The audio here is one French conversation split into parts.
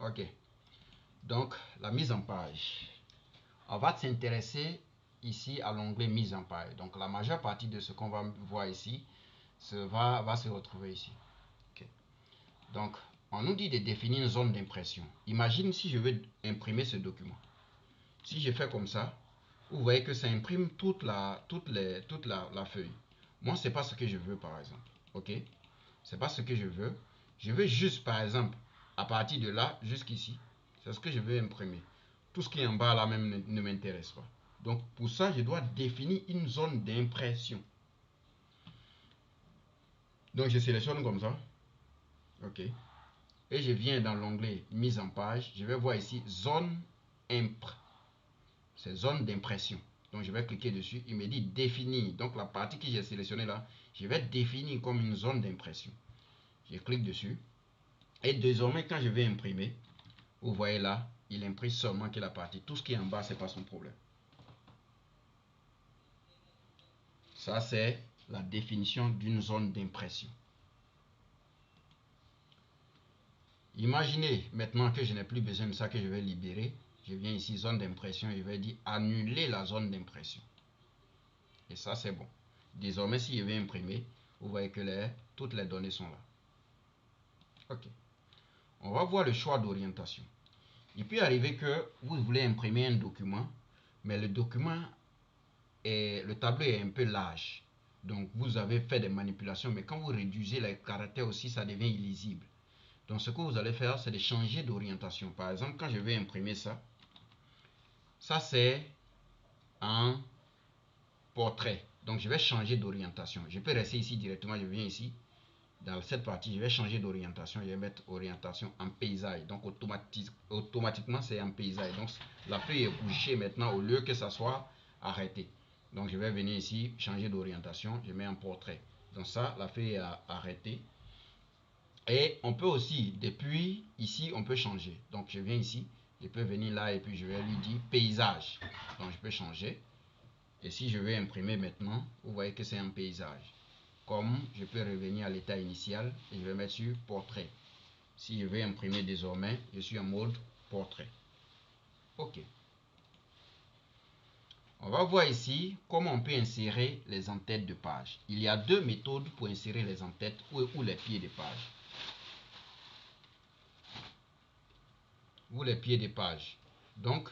Ok. Donc, la mise en page. On va s'intéresser ici à l'onglet mise en page. Donc, la majeure partie de ce qu'on va voir ici va se retrouver ici. Okay. Donc, on nous dit de définir une zone d'impression. Imagine si je veux imprimer ce document. Si je fais comme ça, vous voyez que ça imprime toute la feuille. Moi, c'est pas ce que je veux, par exemple. Ok? C'est pas ce que je veux. Je veux juste, par exemple, à partir de là jusqu'ici. C'est ce que je veux imprimer. Tout ce qui est en bas là même ne m'intéresse pas. Donc, pour ça, je dois définir une zone d'impression. Donc, je sélectionne comme ça. Ok. Et je viens dans l'onglet mise en page. Je vais voir ici zone impr. C'est zone d'impression. Donc, je vais cliquer dessus. Il me dit définir. Donc, la partie que j'ai sélectionnée là, je vais définir comme une zone d'impression. Je clique dessus. Et désormais, quand je vais imprimer, vous voyez là, il imprime seulement que la partie. Tout ce qui est en bas, c'est pas son problème. Ça, c'est la définition d'une zone d'impression. Imaginez maintenant que je n'ai plus besoin de ça, que je vais libérer. Je viens ici, zone d'impression, je vais dire annuler la zone d'impression. Et ça, c'est bon. Désormais, si je vais imprimer, vous voyez que toutes les données sont là. Ok. On va voir le choix d'orientation. Il peut arriver que vous voulez imprimer un document, mais le document, le tableau est un peu large. Donc, vous avez fait des manipulations, mais quand vous réduisez les caractères aussi, ça devient illisible. Donc, ce que vous allez faire, c'est de changer d'orientation. Par exemple, quand je vais imprimer ça, ça c'est un portrait. Donc, je vais changer d'orientation. Je peux rester ici directement, je viens ici. Dans cette partie, je vais changer d'orientation. Je vais mettre orientation en paysage. Donc, automatiquement, c'est en paysage. Donc, la feuille est couchée maintenant au lieu que ça soit arrêté. Donc, je vais venir ici, changer d'orientation. Je mets en portrait. Donc, ça, la feuille est arrêtée. Et on peut aussi, depuis ici, on peut changer. Donc, je viens ici. Je peux venir là et puis je vais lui dire paysage. Donc, je peux changer. Et si je vais imprimer maintenant, vous voyez que c'est un paysage. Comme je peux revenir à l'état initial et je vais mettre sur portrait. Si je vais imprimer désormais, je suis en mode portrait. Ok. On va voir ici comment on peut insérer les en-têtes de page. Il y a deux méthodes pour insérer les en-têtes ou les pieds de page. Ou les pieds de page. Donc,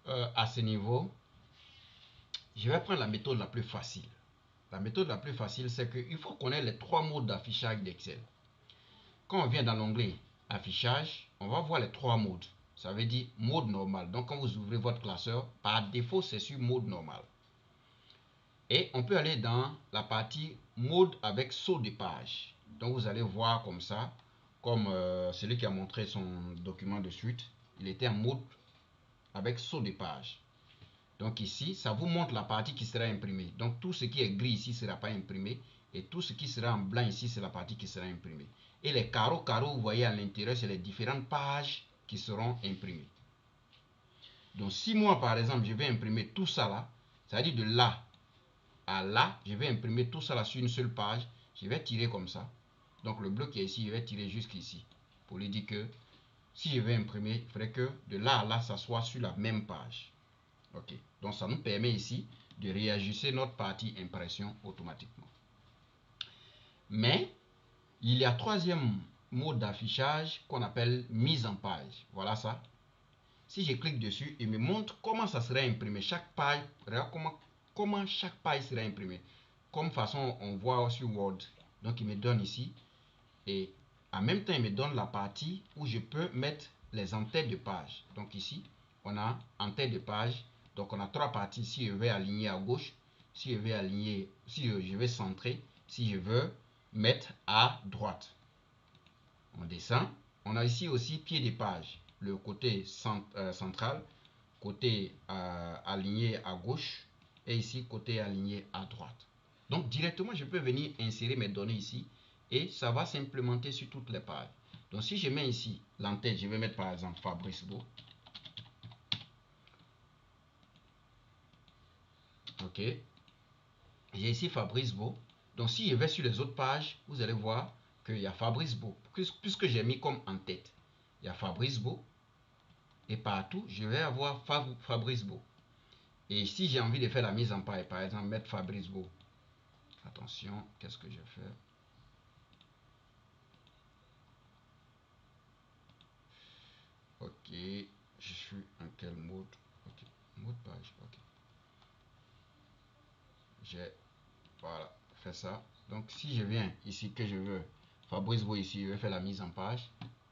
à ce niveau, je vais prendre la méthode la plus facile. La méthode la plus facile, c'est qu'il faut connaître les trois modes d'affichage d'Excel. Quand on vient dans l'onglet affichage, on va voir les trois modes. Ça veut dire mode normal. Donc, quand vous ouvrez votre classeur, par défaut, c'est sur mode normal. Et on peut aller dans la partie mode avec saut de page. Donc, vous allez voir comme ça, comme celui qui a montré son document de suite. Il était en mode avec saut de page. Donc ici, ça vous montre la partie qui sera imprimée. Donc tout ce qui est gris ici ne sera pas imprimé. Et tout ce qui sera en blanc ici, c'est la partie qui sera imprimée. Et les carreaux, vous voyez à l'intérieur, c'est les différentes pages qui seront imprimées. Donc si moi, par exemple, je vais imprimer tout ça là, c'est-à-dire de là à là, je vais imprimer tout ça là sur une seule page. Je vais tirer comme ça. Donc le bloc qui est ici, je vais tirer jusqu'ici. Pour lui dire que si je vais imprimer, il faudrait que de là à là, ça soit sur la même page. Ok, donc ça nous permet ici de réajuster notre partie impression automatiquement. Mais il y a troisième mode d'affichage qu'on appelle mise en page. Voilà ça. Si je clique dessus, il me montre comment ça sera imprimé. Chaque page, regarde comment chaque page sera imprimée. Comme façon on voit sur Word. Donc il me donne ici. Et en même temps, il me donne la partie où je peux mettre les en-têtes de page. Donc ici, on a en-tête de page. Donc on a trois parties. Si je vais aligner à gauche, si je vais aligner, si je vais centrer, si je veux mettre à droite. On descend. On a ici aussi pied de page. Le côté central, côté aligné à gauche et ici côté aligné à droite. Donc directement, je peux venir insérer mes données ici et ça va s'implémenter sur toutes les pages. Donc si je mets ici l'entête, je vais mettre par exemple Fabrice Beau. Ok. J'ai ici Fabrice Beau. Donc si je vais sur les autres pages, vous allez voir qu'il y a Fabrice Beau. Puisque j'ai mis comme en tête. il y a Fabrice Beau. Et partout, je vais avoir Fabrice Beau. Et si j'ai envie de faire la mise en page, par exemple, mettre Fabrice Beau. Attention, qu'est-ce que je fais? Ok, je suis en quel mode? Ok, mode page, ok. J'ai, voilà, fait ça. Donc, si je viens ici, que je veux, Fabrice Beau ici, je vais faire la mise en page,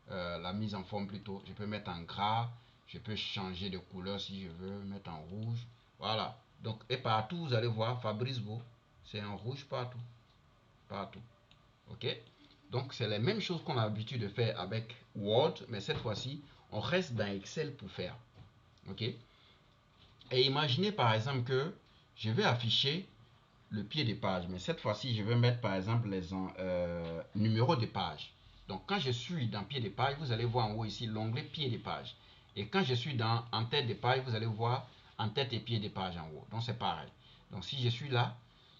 la mise en forme plutôt. Je peux mettre en gras, je peux changer de couleur si je veux, mettre en rouge. Voilà. Donc, et partout, vous allez voir Fabrice Beau, c'est en rouge partout. Partout. Ok? Donc, c'est la même chose qu'on a l'habitude de faire avec Word, mais cette fois-ci, on reste dans Excel pour faire. Ok? Et imaginez par exemple que je vais afficher le pied des pages, mais cette fois-ci, je vais mettre par exemple les numéros de pages. Donc, quand je suis dans pied des pages, vous allez voir en haut ici l'onglet pied des pages. Et quand je suis dans en tête des pages, vous allez voir en tête et pied des pages en haut. Donc, c'est pareil. Donc, si je suis là,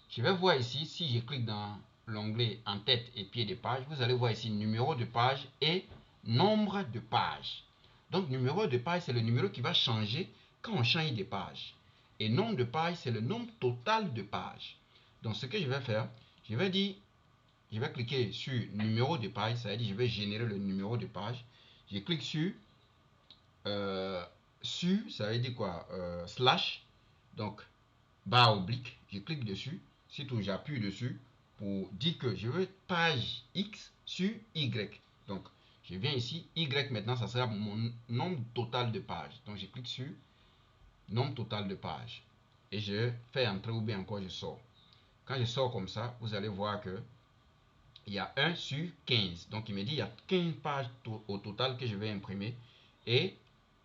je vais voir ici, si je clique dans l'onglet en tête et pied des pages, vous allez voir ici numéro de page et nombre de pages. Donc, numéro de page, c'est le numéro qui va changer quand on change des pages. Et nombre de pages, c'est le nombre total de pages. Donc, ce que je vais faire, je vais dire, je vais cliquer sur numéro de page, ça veut dire je vais générer le numéro de page. Je clique ça veut dire quoi? Slash, donc barre oblique, je clique dessus. Surtout, j'appuie dessus pour dire que je veux page X sur Y. Donc, je viens ici, Y maintenant, ça sera mon nombre total de pages. Donc, je clique sur nombre total de pages. Et je fais entrer ou bien encore je sors. Quand je sors comme ça, vous allez voir que il y a 1 sur 15. Donc, il me dit il y a 15 pages au total que je vais imprimer. Et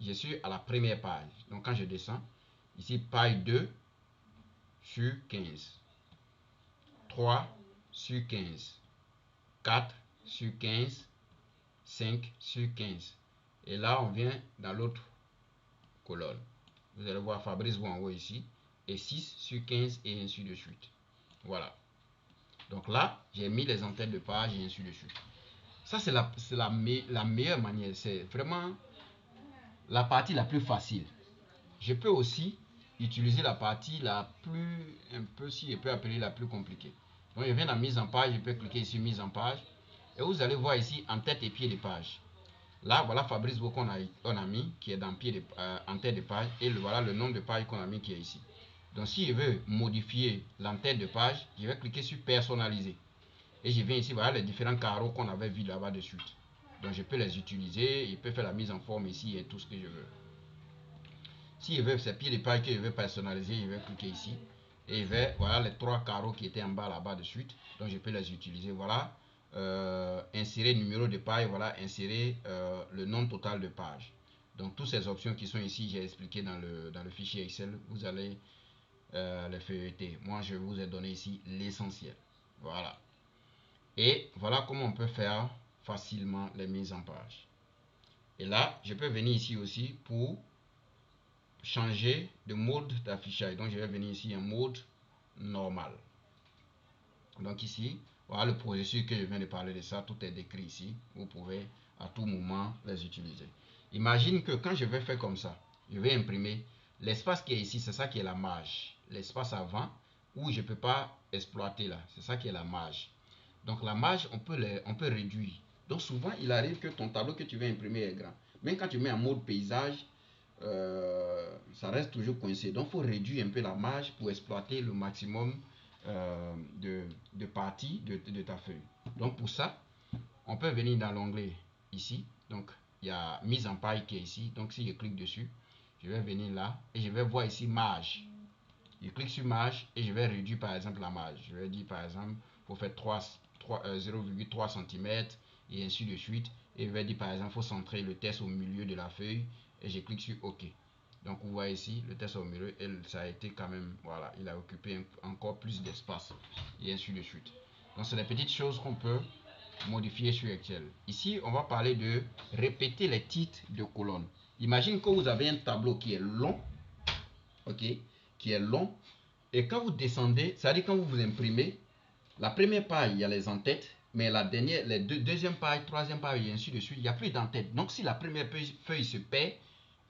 je suis à la première page. Donc, quand je descends, ici, page 2 sur 15. 3 sur 15. 4 sur 15. 5 sur 15. Et là, on vient dans l'autre colonne. Vous allez voir Fabrice en haut ici. Et 6 sur 15 et ainsi de suite. Voilà. Donc là, j'ai mis les entêtes de page et ainsi de suite. Ça, c'est la meilleure manière. C'est vraiment la partie la plus facile. Je peux aussi utiliser la partie la plus, un peu, si je peux appeler la plus compliquée. Donc, je viens dans mise en page, je peux cliquer ici mise en page. Et vous allez voir ici en tête et pied de page. Là, voilà Fabrice Beau qu'on a mis, qui est dans en tête de page. Et voilà le nombre de pages qu'on a mis qui est ici. Donc, si je veux modifier l'entête de page, je vais cliquer sur personnaliser. Et je viens ici, voilà les différents carreaux qu'on avait vus là-bas de suite. Donc je peux les utiliser, je peux faire la mise en forme ici et tout ce que je veux. Si je veux ces pieds de page que je veux personnaliser, je vais cliquer ici. Et je vais, voilà les trois carreaux qui étaient en bas là-bas de suite. Donc je peux les utiliser. Voilà, insérer numéro de page, voilà, insérer le nombre total de pages. Donc toutes ces options qui sont ici, j'ai expliqué dans le fichier Excel, vous allez les feuilleter. Moi, je vous ai donné ici l'essentiel. Voilà. Et voilà comment on peut faire facilement les mises en page. Et là, je peux venir ici aussi pour changer de mode d'affichage. Donc, je vais venir ici en mode normal. Donc ici, voilà le processus que je viens de parler de ça. Tout est décrit ici. Vous pouvez à tout moment les utiliser. Imagine que quand je vais faire comme ça, je vais imprimer l'espace qui est ici, c'est ça qui est la marge. L'espace avant où je ne peux pas exploiter là, c'est ça qui est la marge. Donc la marge, on peut réduire. Donc souvent, il arrive que ton tableau que tu veux imprimer est grand. Même quand tu mets en mode paysage, ça reste toujours coincé. Donc il faut réduire un peu la marge pour exploiter le maximum de parties de ta feuille. Donc pour ça, on peut venir dans l'onglet ici. Donc il y a mise en page qui est ici. Donc si je clique dessus, je vais venir là et je vais voir ici marge. Je clique sur marge et je vais réduire par exemple la marge. Je vais dire par exemple, il faut faire 0,3 cm et ainsi de suite. Et je vais dire par exemple, il faut centrer le texte au milieu de la feuille et je clique sur OK. Donc vous voyez ici, le texte au milieu, et ça a été quand même, voilà, il a occupé encore plus d'espace et ainsi de suite. Donc c'est des petites choses qu'on peut modifier sur Excel. Ici, on va parler de répéter les titres de colonnes. Imagine que vous avez un tableau qui est long, ok, qui est long, et quand vous descendez, c'est-à-dire quand vous imprimez, la première page, il y a les entêtes, Mais la dernière, deuxième page, troisième page et ainsi de suite, il n'y a plus d'entête. Donc si la première feuille se perd,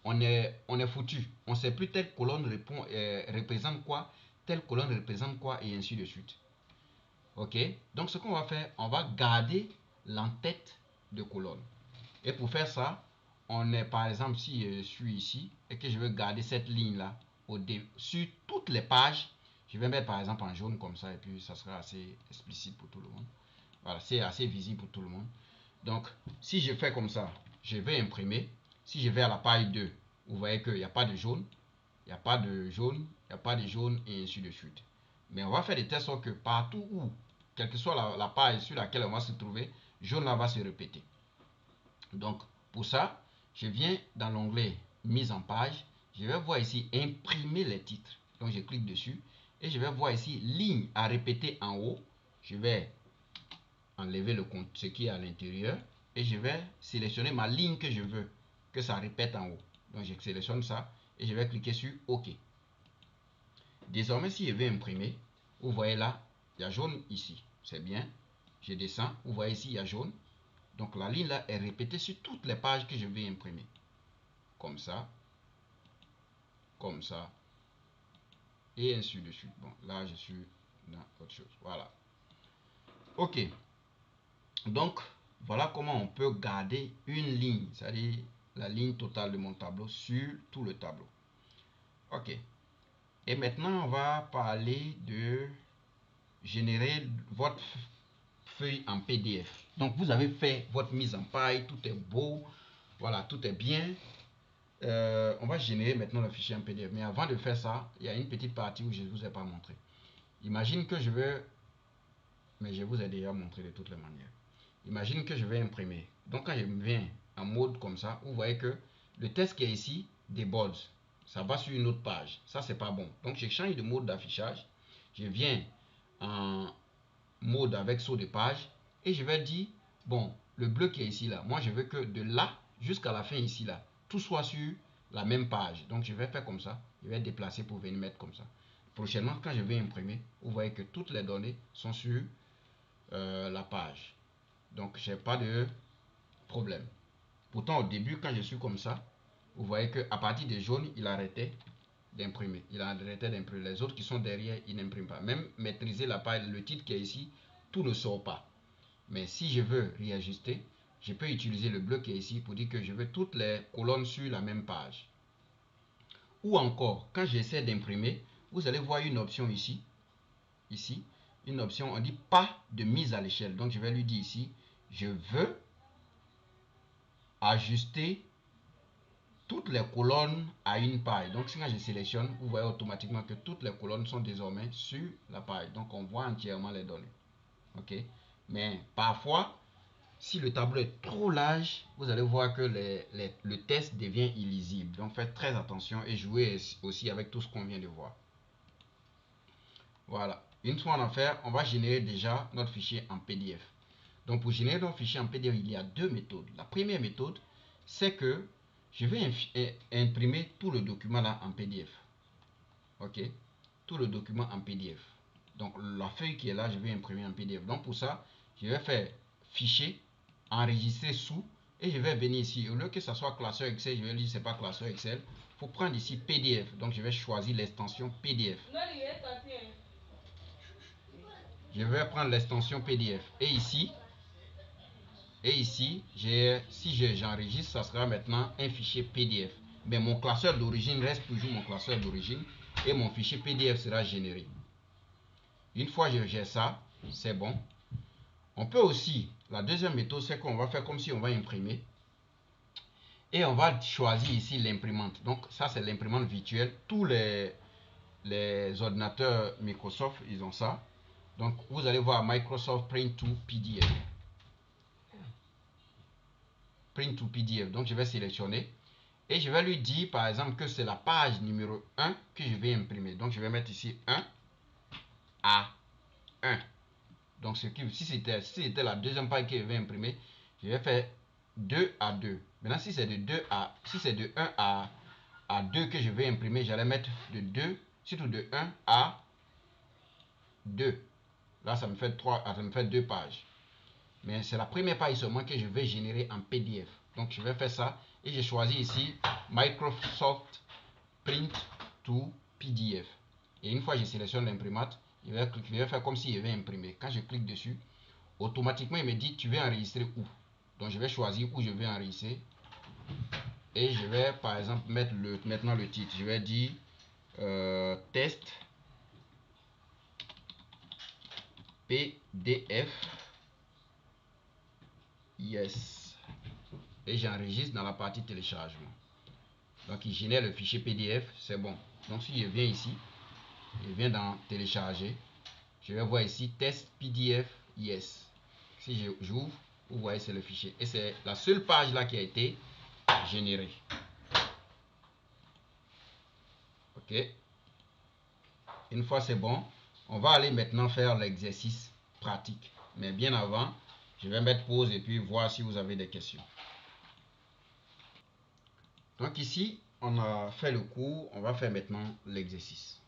on est foutu. On ne sait plus telle colonne représente quoi, telle colonne représente quoi et ainsi de suite. Ok, donc ce qu'on va faire, on va garder l'entête de colonne. Et pour faire ça, on est par exemple, si je suis ici et que je veux garder cette ligne là sur toutes les pages, je vais mettre par exemple en jaune comme ça et puis ça sera assez explicite pour tout le monde. Voilà, c'est assez visible pour tout le monde. Donc, si je fais comme ça, je vais imprimer. Si je vais à la page 2, vous voyez qu'il n'y a pas de jaune, il n'y a pas de jaune, il n'y a pas de jaune et ainsi de suite. Mais on va faire de telle sorte que partout où, quelle que soit la page sur laquelle on va se trouver, jaune là va se répéter. Donc, pour ça, je viens dans l'onglet mise en page. Je vais voir ici imprimer les titres. Donc, je clique dessus et je vais voir ici ligne à répéter en haut. Je vais enlever ce qui est à l'intérieur et je vais sélectionner ma ligne que je veux que ça répète en haut. Donc, je sélectionne ça et je vais cliquer sur OK. Désormais, si je vais imprimer, vous voyez là, il y a jaune ici. C'est bien. Je descends. Vous voyez ici, il y a jaune. Donc la ligne là est répétée sur toutes les pages que je vais imprimer. Comme ça. Comme ça. Et ainsi de suite. Bon, là je suis dans autre chose. Voilà. Ok. Donc, voilà comment on peut garder une ligne. C'est-à-dire la ligne totale de mon tableau sur tout le tableau. Ok. Et maintenant, on va parler de générer votre feuille en PDF. Donc, vous avez fait votre mise en page. Tout est beau. Voilà, tout est bien. On va générer maintenant le fichier en PDF. Mais avant de faire ça, il y a une petite partie où je ne vous ai pas montré. Imagine que je veux... Mais je vous ai déjà montré de toutes les manières. Imagine que je vais imprimer. Donc quand je viens en mode comme ça, vous voyez que le texte qui est ici déborde. Ça va sur une autre page. Ça, c'est pas bon. Donc je change de mode d'affichage. Je viens en mode avec saut de page. Et je vais dire, bon, le bleu qui est ici là, moi je veux que de là jusqu'à la fin ici là, tout soit sur la même page. Donc je vais faire comme ça. Je vais déplacer pour venir mettre comme ça. Prochainement, quand je vais imprimer, vous voyez que toutes les données sont sur la page. Donc j'ai pas de problème. Pourtant au début, quand je suis comme ça, vous voyez que à partir des jaunes, il arrêtait d'imprimer. Il arrêtait d'imprimer. Les autres qui sont derrière, il n'imprime pas. Même maîtriser la page, le titre qui est ici, tout ne sort pas. Mais si je veux réajuster, je peux utiliser le bleu qui est ici pour dire que je veux toutes les colonnes sur la même page. Ou encore, quand j'essaie d'imprimer, vous allez voir une option ici. Ici, une option, on dit pas de mise à l'échelle. Donc je vais lui dire ici, je veux ajuster toutes les colonnes à une page. Donc si quand je sélectionne, vous voyez automatiquement que toutes les colonnes sont désormais sur la page. Donc on voit entièrement les données. Ok. Mais parfois, si le tableau est trop large, vous allez voir que le test devient illisible. Donc faites très attention et jouez aussi avec tout ce qu'on vient de voir. Voilà. Une fois en fait, on va générer déjà notre fichier en PDF. Donc pour générer notre fichier en PDF, il y a deux méthodes. La première méthode, c'est que je vais imprimer tout le document là en PDF. Ok. Tout le document en PDF. Donc la feuille qui est là, je vais imprimer en PDF. Donc pour ça, je vais faire fichier, enregistrer sous, et je vais venir ici. Au lieu que ça soit classeur Excel, je vais dire c'est pas classeur Excel. Il faut prendre ici PDF. Donc je vais choisir l'extension PDF. Je vais prendre l'extension PDF. Et ici, si j'enregistre, ça sera maintenant un fichier PDF. Mais mon classeur d'origine reste toujours mon classeur d'origine et mon fichier PDF sera généré. Une fois que j'ai ça, c'est bon. On peut aussi, la deuxième méthode, c'est qu'on va faire comme si on va imprimer. Et on va choisir ici l'imprimante. Donc ça, c'est l'imprimante virtuelle. Tous les ordinateurs Microsoft, ils ont ça. Donc vous allez voir Microsoft Print to PDF. Print to PDF. Donc je vais sélectionner. Et je vais lui dire par exemple que c'est la page numéro 1 que je vais imprimer. Donc je vais mettre ici 1 à 1. Donc si c'était la deuxième page que je vais imprimer, je vais faire 2 à 2. Maintenant si c'est de 1 à 2 que je vais imprimer, j'allais mettre de 2, surtout de 1 à 2. Là ça me fait 2 pages. Mais c'est la première page seulement que je vais générer en PDF. Donc je vais faire ça et j'ai choisi ici Microsoft Print to PDF. Et une fois que je sélectionne l'imprimante, je vais faire comme s'il y avait imprimé. Quand je clique dessus, automatiquement il me dit tu veux enregistrer où. Donc je vais choisir où je vais enregistrer. Et je vais par exemple mettre maintenant le titre. Je vais dire test PDF. Yes. Et j'enregistre dans la partie téléchargement. Donc il génère le fichier PDF, c'est bon. Donc si je viens ici, je viens dans télécharger, je vais voir ici test PDF, yes. Si j'ouvre, vous voyez c'est le fichier. Et c'est la seule page là qui a été générée. Ok. Une fois c'est bon, on va aller maintenant faire l'exercice pratique. Mais bien avant, je vais mettre pause et puis voir si vous avez des questions. Donc ici, on a fait le cours, on va faire maintenant l'exercice.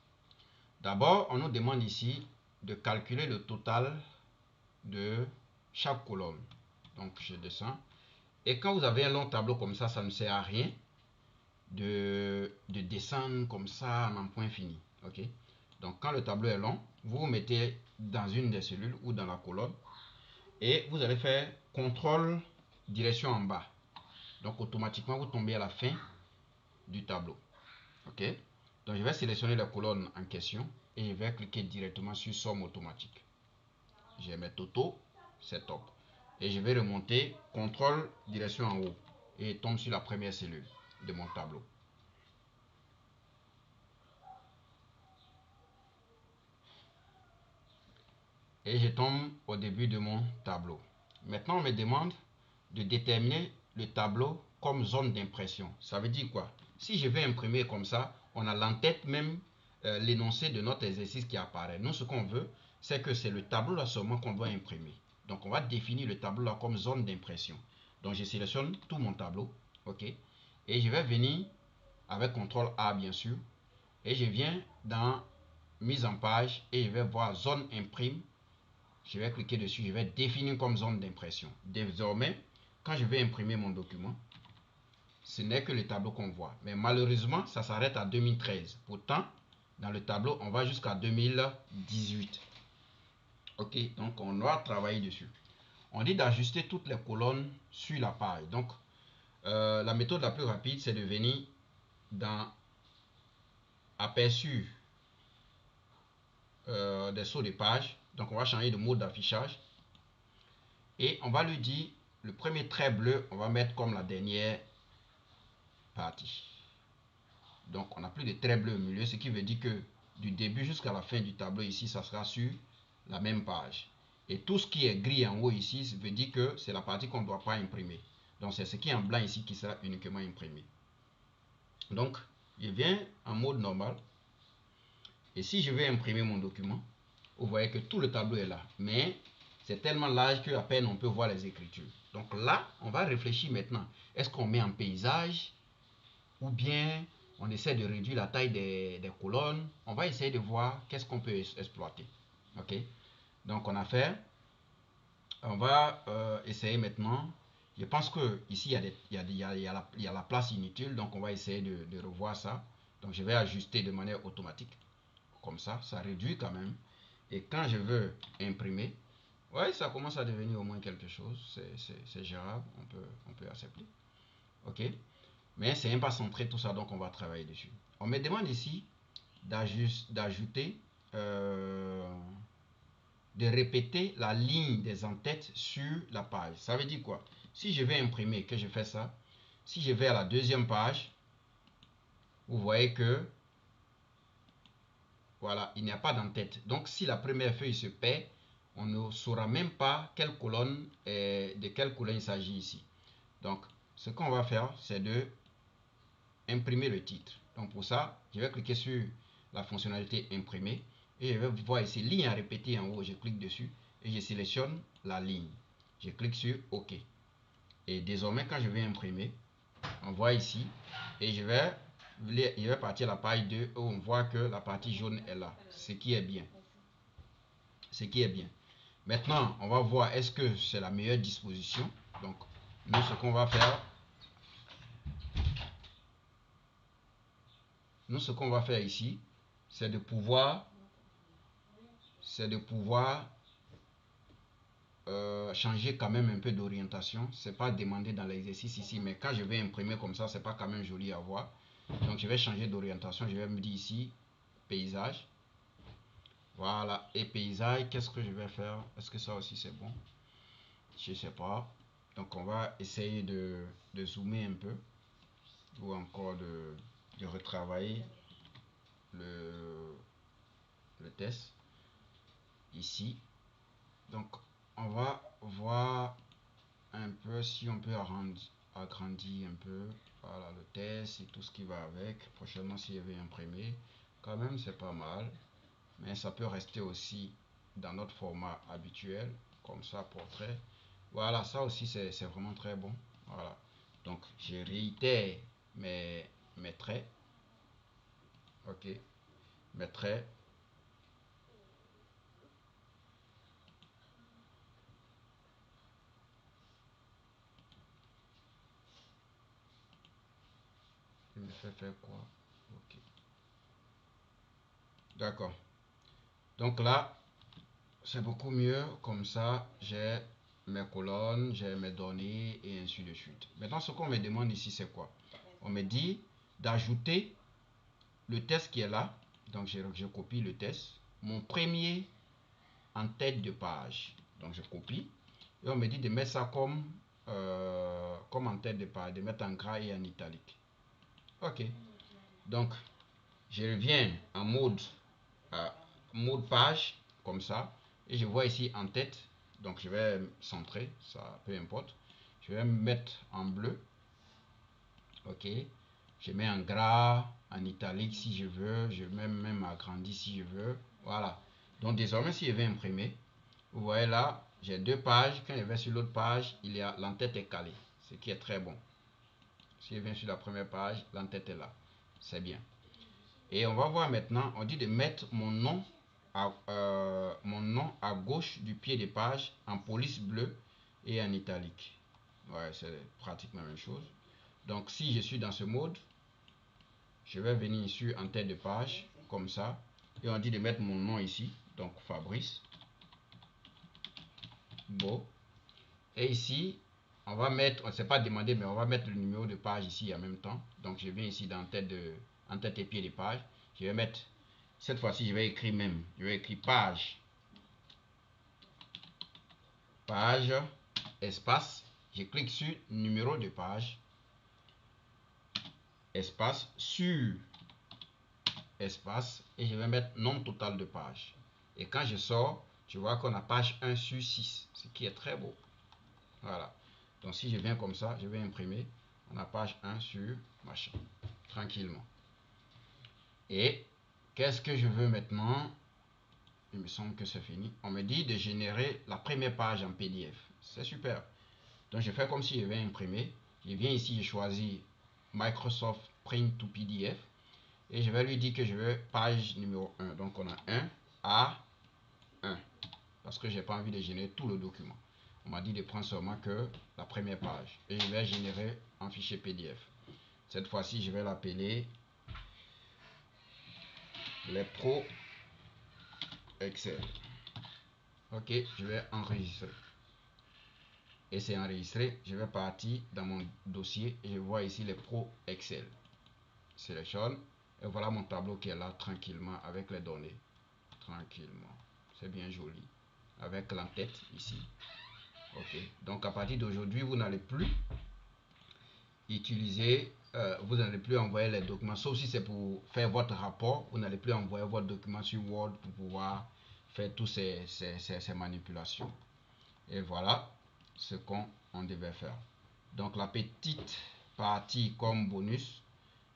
D'abord, on nous demande ici de calculer le total de chaque colonne. Donc je descends. Et quand vous avez un long tableau comme ça ne sert à rien de descendre comme ça en un point fini. Ok. Donc quand le tableau est long, vous vous mettez dans une des cellules ou dans la colonne et vous allez faire contrôle direction en bas. Donc automatiquement vous tombez à la fin du tableau. Ok. Donc je vais sélectionner la colonne en question et je vais cliquer directement sur somme automatique. Je vais mettre auto, c'est top. Et je vais remonter, contrôle, direction en haut. Et je tombe sur la première cellule de mon tableau. Et je tombe au début de mon tableau. Maintenant, on me demande de déterminer le tableau comme zone d'impression. Ça veut dire quoi? Si je vais imprimer comme ça, on a l'en-tête même l'énoncé de notre exercice qui apparaît. Nous, ce qu'on veut, c'est que c'est le tableau là seulement qu'on doit imprimer. Donc, on va définir le tableau là comme zone d'impression. Donc, je sélectionne tout mon tableau. OK. Et je vais venir avec CTRL A, bien sûr. Et je viens dans mise en page et je vais voir zone imprime. Je vais cliquer dessus, je vais définir comme zone d'impression. Désormais, quand je vais imprimer mon document, ce n'est que le tableau qu'on voit. Mais malheureusement, ça s'arrête à 2013. Pourtant, dans le tableau, on va jusqu'à 2018. Ok, donc on doit travailler dessus. On dit d'ajuster toutes les colonnes sur la page. Donc, la méthode la plus rapide, c'est de venir dans aperçu des sauts de page. Donc, on va changer de mode d'affichage. Et on va lui dire, le premier trait bleu, on va mettre comme la dernière partie. Donc, on n'a plus de trait bleu au milieu, ce qui veut dire que du début jusqu'à la fin du tableau ici, ça sera sur la même page. Et tout ce qui est gris en haut ici, ça veut dire que c'est la partie qu'on ne doit pas imprimer. Donc, c'est ce qui est en blanc ici qui sera uniquement imprimé. Donc, je viens en mode normal. Et si je vais imprimer mon document, vous voyez que tout le tableau est là. Mais c'est tellement large qu'à peine on peut voir les écritures. Donc là, on va réfléchir maintenant. Est-ce qu'on met en paysage ou bien on essaie de réduire la taille des colonnes? On va essayer de voir qu'est-ce qu'on peut exploiter. Ok. Donc on a fait. On va essayer maintenant. Je pense que ici il y a la place inutile. Donc on va essayer de revoir ça. Donc je vais ajuster de manière automatique. Comme ça réduit quand même. Et quand je veux imprimer, ouais, ça commence à devenir au moins quelque chose. C'est gérable, on peut accepter. Ok. Mais c'est un pas centré tout ça, donc on va travailler dessus. On me demande ici d'ajouter, de répéter la ligne des en-têtes sur la page. Ça veut dire quoi? Si je vais imprimer, que je fais ça, si je vais à la deuxième page, vous voyez que voilà, il n'y a pas d'en-tête. Donc si la première feuille se perd, on ne saura même pas de quelle colonne il s'agit ici. Donc ce qu'on va faire, c'est de imprimer le titre. Donc pour ça, je vais cliquer sur la fonctionnalité imprimer et je vais voir ici ligne à répéter en haut. Je clique dessus et je sélectionne la ligne. Je clique sur OK. Et désormais, quand je vais imprimer, on voit ici et je vais partir à la page 2 où on voit que la partie jaune est là, ce qui est bien. Ce qui est bien. Maintenant, on va voir est-ce que c'est la meilleure disposition. Donc, nous, ce qu'on va faire, ici, c'est de pouvoir changer quand même un peu d'orientation. C'est pas demandé dans l'exercice ici, mais quand je vais imprimer comme ça, c'est pas quand même joli à voir. Donc je vais changer d'orientation. Je vais me dire ici paysage. Voilà, et paysage, qu'est-ce que je vais faire? Est-ce que ça aussi c'est bon? Je sais pas. Donc on va essayer de zoomer un peu ou encore de retravailler le test ici. Donc on va voir un peu si on peut agrandir un peu, voilà, le test et tout ce qui va avec. Prochainement, s'il y avait imprimé, quand même c'est pas mal, mais ça peut rester aussi dans notre format habituel, comme ça, portrait. Voilà, ça aussi c'est vraiment très bon. Voilà, donc je réitère mes traits. Ok, mes traits. Je me fais faire quoi? Ok, d'accord. Donc là, c'est beaucoup mieux, comme ça j'ai mes colonnes, j'ai mes données et ainsi de suite. Maintenant, ce qu'on me demande ici, c'est quoi? On me dit d'ajouter le test qui est là. Donc je copie le test. Mon premier en tête de page. Donc je copie. Et on me dit de mettre ça comme en tête de page, de mettre en gras et en italique. Ok. Donc je reviens en euh, mode page, comme ça, et je vois ici en tête. Donc je vais centrer, ça peu importe. Je vais me mettre en bleu. Ok, je mets en gras, en italique si je veux, je mets même agrandi si je veux. Voilà, donc désormais si je vais imprimer, vous voyez là, j'ai deux pages. Quand je vais sur l'autre page, l'entête est calée, ce qui est très bon. Si je viens sur la première page, l'entête est là, c'est bien. Et on va voir maintenant, on dit de mettre mon nom à gauche du pied de page en police bleue et en italique. Ouais, c'est pratiquement la même chose. Donc si je suis dans ce mode, je vais venir ici en tête de page, comme ça. Et on dit de mettre mon nom ici, donc Fabrice Beau. Et ici, on va mettre, on ne s'est pas demandé, mais on va mettre le numéro de page ici en même temps. Donc je viens ici dans en tête et pied de page. Je vais mettre, cette fois-ci je vais écrire même, je vais écrire page, espace. Je clique sur numéro de page, espace, sur espace, et je vais mettre nombre total de pages. Et quand je sors, tu vois qu'on a page 1 sur 6, ce qui est très beau. Voilà. Donc si je viens comme ça, je vais imprimer, on a page 1 sur machin, tranquillement. Et qu'est-ce que je veux maintenant? Il me semble que c'est fini. On me dit de générer la première page en PDF. C'est super. Donc je fais comme si je vais imprimer. Je viens ici, je choisis Microsoft Print to PDF. Et je vais lui dire que je veux page numéro 1. Donc on a 1 à 1. Parce que je n'ai pas envie de générer tout le document. On m'a dit de prendre seulement que la première page. Et je vais générer un fichier PDF. Cette fois-ci, je vais l'appeler les pros Excel. Ok, je vais enregistrer. Et c'est enregistré. Je vais partir dans mon dossier et je vois ici les pros Excel. Sélectionne. Et voilà mon tableau qui est là tranquillement avec les données. Tranquillement. C'est bien joli. Avec l'entête ici. Ok. Donc à partir d'aujourd'hui, vous n'allez plus vous n'allez plus envoyer les documents, sauf si c'est pour faire votre rapport. Vous n'allez plus envoyer votre document sur Word pour pouvoir faire toutes ces manipulations. Et voilà ce qu'on devait faire. Donc la petite partie comme bonus,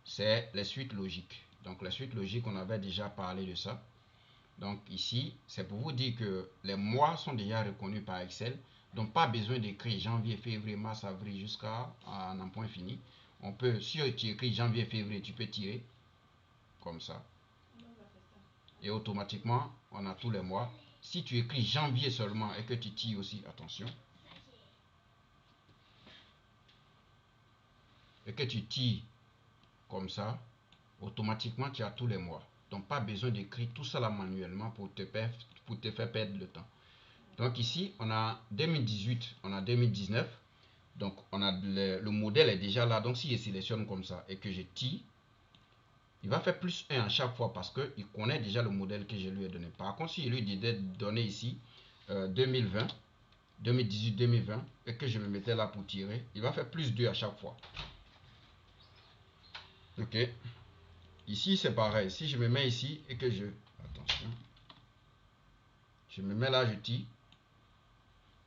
c'est les suites logiques. Donc les suites logiques, on avait déjà parlé de ça. Donc ici, c'est pour vous dire que les mois sont déjà reconnus par Excel. Donc pas besoin d'écrire janvier, février, mars, avril jusqu'à un point fini. On peut, si tu écris janvier, février, tu peux tirer comme ça. Et automatiquement, on a tous les mois si tu écris janvier seulement et que tu tires aussi, attention, et que tu tires comme ça, automatiquement tu as tous les mois. Donc pas besoin d'écrire tout ça là manuellement pour te faire perdre le temps. Donc ici, on a 2018, on a 2019. Donc on a le modèle est déjà là. Donc si je sélectionne comme ça et que je tire, il va faire plus 1 à chaque fois parce qu'il connaît déjà le modèle que je lui ai donné. Par contre, si je lui disais donner ici 2020, 2018, 2020 et que je me mettais là pour tirer, il va faire plus 2 à chaque fois. Ok. Ici, c'est pareil. Si je me mets ici et que je... Attention. Je me mets là, je tire.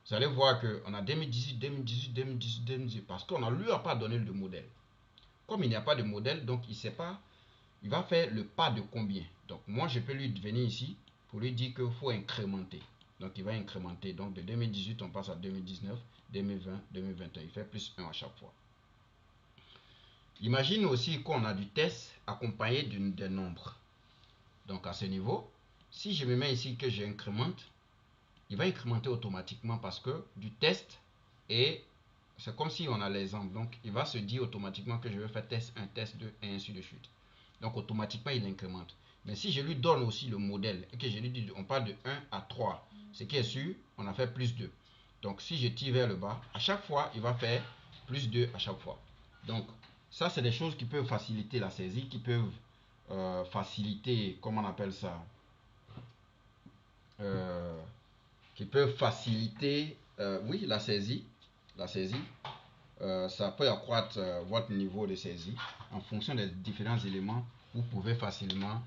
Vous allez voir qu'on a 2018, 2018, 2018, 2018. Parce qu'on ne lui a pas donné le modèle. Comme il n'y a pas de modèle, donc il ne sait pas... Il va faire le pas de combien. Donc moi, je peux lui venir ici pour lui dire qu'il faut incrémenter. Donc il va incrémenter. Donc de 2018, on passe à 2019, 2020, 2021. Il fait plus 1 à chaque fois. Imagine aussi qu'on a du test accompagné d'un nombre. Donc à ce niveau, si je me mets ici que j'incrémente, il va incrémenter automatiquement parce que du test et c'est comme si on a l'exemple. Donc il va se dire automatiquement que je vais faire test 1, test 2 et ainsi de suite. Donc automatiquement il incrémente. Mais si je lui donne aussi le modèle et que je lui dis on parle de 1 à 3, ce qui est sûr, on a fait plus 2. Donc si je tire vers le bas, à chaque fois il va faire plus 2 à chaque fois. Donc ça c'est des choses qui peuvent faciliter la saisie, qui peuvent faciliter, comment on appelle ça, qui peuvent faciliter oui la saisie. Ça peut accroître votre niveau de saisie en fonction des différents éléments. Vous pouvez facilement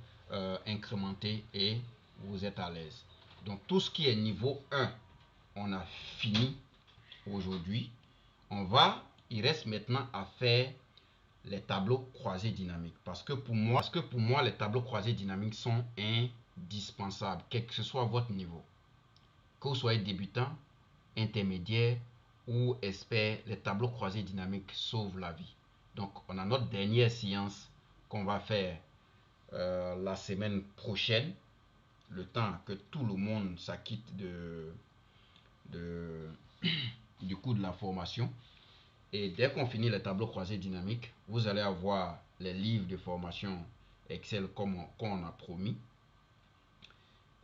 incrémenter et vous êtes à l'aise. Donc tout ce qui est niveau 1, on a fini aujourd'hui. Il reste maintenant à faire les tableaux croisés dynamiques. Parce que pour moi, les tableaux croisés dynamiques sont indispensables, quel que soit votre niveau. Que vous soyez débutant, intermédiaire ou expert, les tableaux croisés dynamiques sauvent la vie. Donc, on a notre dernière séance qu'on va faire la semaine prochaine, le temps que tout le monde s'acquitte du coût de la formation. Et dès qu'on finit les tableaux croisés dynamiques, vous allez avoir les livres de formation Excel comme on a promis.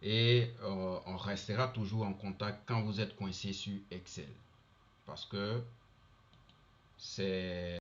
Et on restera toujours en contact quand vous êtes coincé sur Excel. Parce que c'est